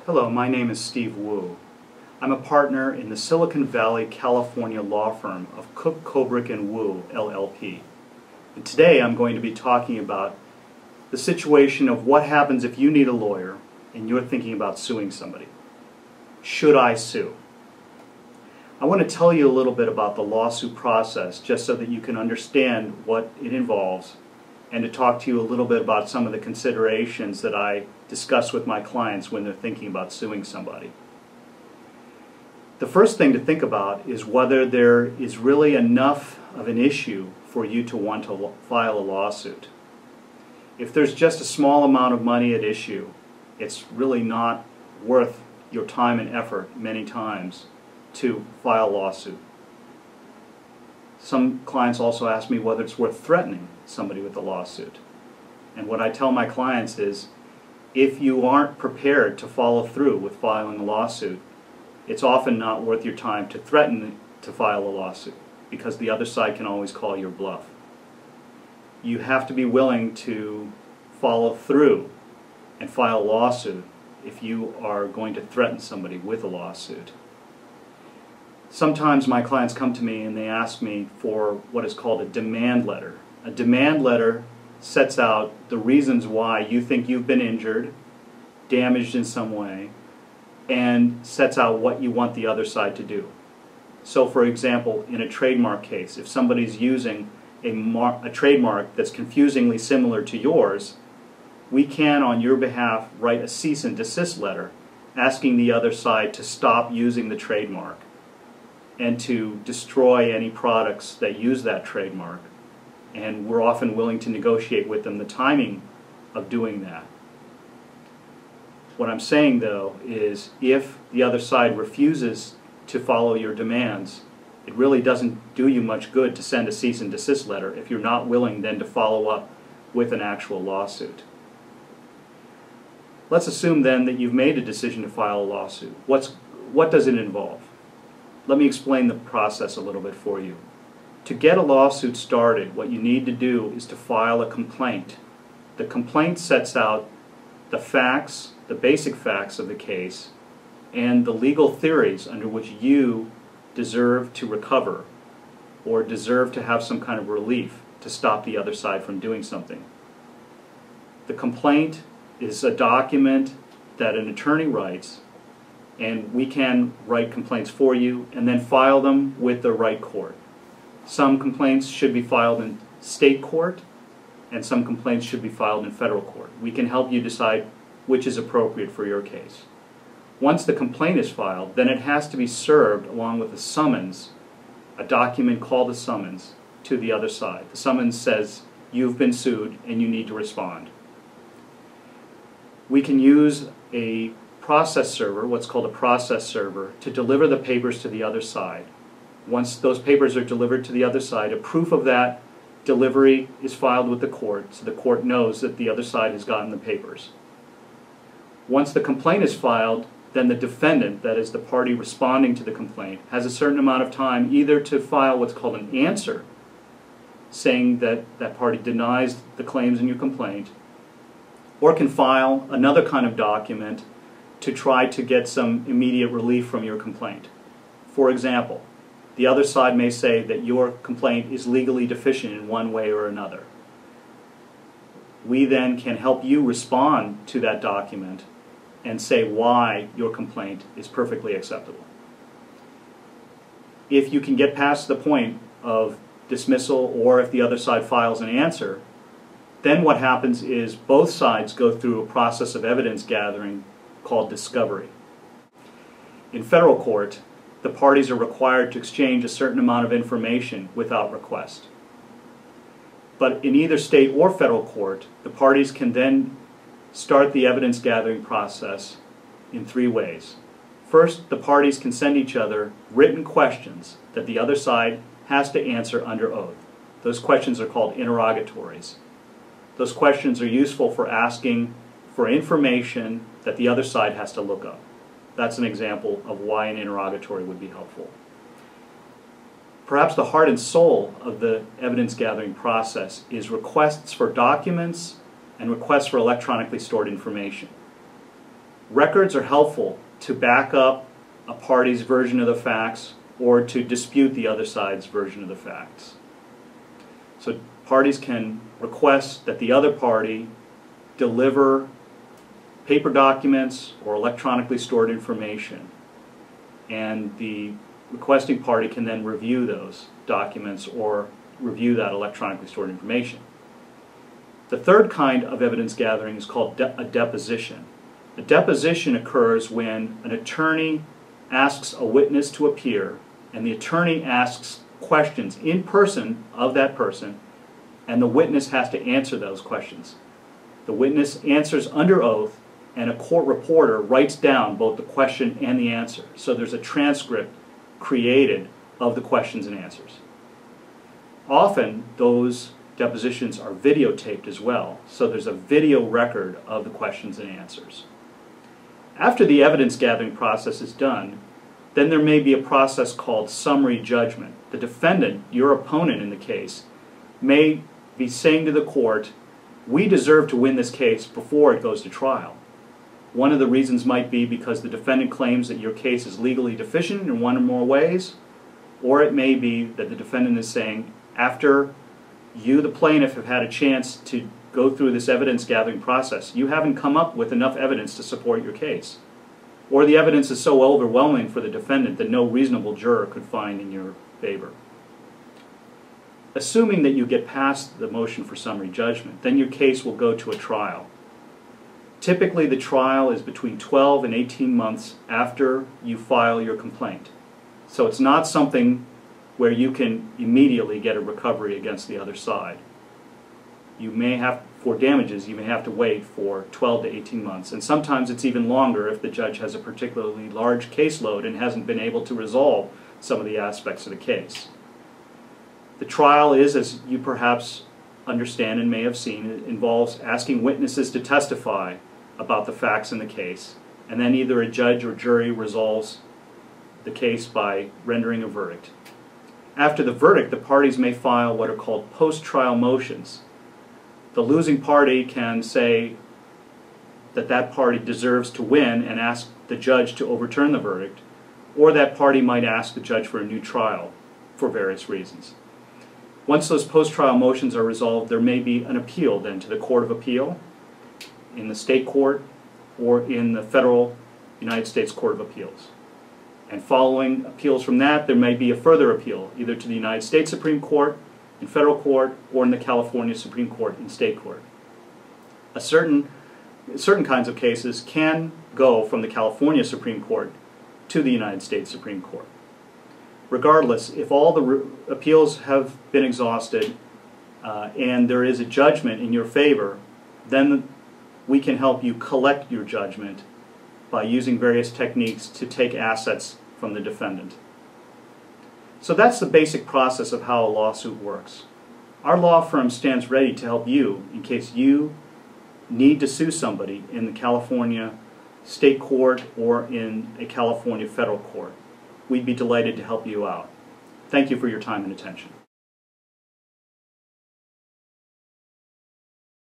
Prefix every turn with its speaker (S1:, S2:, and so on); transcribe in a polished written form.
S1: Hello, my name is Steve Wu. I'm a partner in the Silicon Valley, California law firm of Cook, Kobrick & Wu, LLP. And today I'm going to be talking about the situation of what happens if you need a lawyer and you're thinking about suing somebody. Should I sue? I want to tell you a little bit about the lawsuit process just so that you can understand what it involves, and to talk to you a little bit about some of the considerations that I discuss with my clients when they're thinking about suing somebody. The first thing to think about is whether there is really enough of an issue for you to want to file a lawsuit. If there's just a small amount of money at issue, it's really not worth your time and effort many times to file a lawsuit. Some clients also ask me whether it's worth threatening somebody with a lawsuit. And what I tell my clients is, if you aren't prepared to follow through with filing a lawsuit, it's often not worth your time to threaten to file a lawsuit, because the other side can always call your bluff. You have to be willing to follow through and file a lawsuit if you are going to threaten somebody with a lawsuit. Sometimes my clients come to me and they ask me for what is called a demand letter. A demand letter sets out the reasons why you think you've been injured, damaged in some way, and sets out what you want the other side to do. So for example, in a trademark case, if somebody's using a trademark that's confusingly similar to yours, we can, on your behalf, write a cease and desist letter asking the other side to stop using the trademark and to destroy any products that use that trademark. And we're often willing to negotiate with them the timing of doing that. What I'm saying, though, is if the other side refuses to follow your demands, it really doesn't do you much good to send a cease and desist letter if you're not willing then to follow up with an actual lawsuit. Let's assume then that you've made a decision to file a lawsuit. What does it involve? Let me explain the process a little bit for you. To get a lawsuit started, what you need to do is to file a complaint. The complaint sets out the facts, the basic facts of the case, and the legal theories under which you deserve to recover or deserve to have some kind of relief to stop the other side from doing something. The complaint is a document that an attorney writes, and we can write complaints for you and then file them with the right court. Some complaints should be filed in state court, and some complaints should be filed in federal court. We can help you decide which is appropriate for your case. Once the complaint is filed, then it has to be served along with a summons, a document called a summons, to the other side. The summons says you've been sued and you need to respond. We can use a process server, what's called a process server, to deliver the papers to the other side. Once those papers are delivered to the other side, a proof of that delivery is filed with the court, so the court knows that the other side has gotten the papers. Once the complaint is filed, then the defendant, that is the party responding to the complaint, has a certain amount of time either to file what's called an answer, saying that that party denies the claims in your complaint, or can file another kind of document to try to get some immediate relief from your complaint. For example, the other side may say that your complaint is legally deficient in one way or another. We then can help you respond to that document and say why your complaint is perfectly acceptable. If you can get past the point of dismissal, or if the other side files an answer, then what happens is both sides go through a process of evidence gathering called discovery. In federal court, the parties are required to exchange a certain amount of information without request. But in either state or federal court, the parties can then start the evidence gathering process in three ways. First, the parties can send each other written questions that the other side has to answer under oath. Those questions are called interrogatories. Those questions are useful for asking for information that the other side has to look up. That's an example of why an interrogatory would be helpful. Perhaps the heart and soul of the evidence gathering process is requests for documents and requests for electronically stored information. Records are helpful to back up a party's version of the facts or to dispute the other side's version of the facts. So parties can request that the other party deliver paper documents or electronically stored information, and the requesting party can then review those documents or review that electronically stored information. The third kind of evidence gathering is called a deposition. A deposition occurs when an attorney asks a witness to appear, and the attorney asks questions in person of that person, and the witness has to answer those questions. The witness answers under oath, and a court reporter writes down both the question and the answer. So there's a transcript created of the questions and answers. Often those depositions are videotaped as well, so there's a video record of the questions and answers. After the evidence gathering process is done, then there may be a process called summary judgment. The defendant, your opponent in the case, may be saying to the court, we deserve to win this case before it goes to trial. One of the reasons might be because the defendant claims that your case is legally deficient in one or more ways, or it may be that the defendant is saying, after you, the plaintiff, have had a chance to go through this evidence gathering process, you haven't come up with enough evidence to support your case. Or the evidence is so overwhelming for the defendant that no reasonable juror could find in your favor. Assuming that you get past the motion for summary judgment, then your case will go to a trial. Typically the trial is between 12 and 18 months after you file your complaint. So it's not something where you can immediately get a recovery against the other side. You may have, for damages, you may have to wait for 12 to 18 months, and sometimes it's even longer if the judge has a particularly large caseload and hasn't been able to resolve some of the aspects of the case. The trial is, as you perhaps understand and may have seen, it involves asking witnesses to testify about the facts in the case, and then either a judge or jury resolves the case by rendering a verdict. After the verdict, the parties may file what are called post-trial motions. The losing party can say that that party deserves to win and ask the judge to overturn the verdict, or that party might ask the judge for a new trial for various reasons. Once those post-trial motions are resolved, there may be an appeal then to the Court of Appeal, in the state court, or in the federal United States Court of Appeals. And following appeals from that, there may be a further appeal, either to the United States Supreme Court, in federal court, or in the California Supreme Court in state court. Certain kinds of cases can go from the California Supreme Court to the United States Supreme Court. Regardless, if all the appeals have been exhausted and there is a judgment in your favor, then we can help you collect your judgment by using various techniques to take assets from the defendant. So that's the basic process of how a lawsuit works. Our law firm stands ready to help you in case you need to sue somebody in the California state court or in a California federal court. We'd be delighted to help you out. Thank you for your time and attention.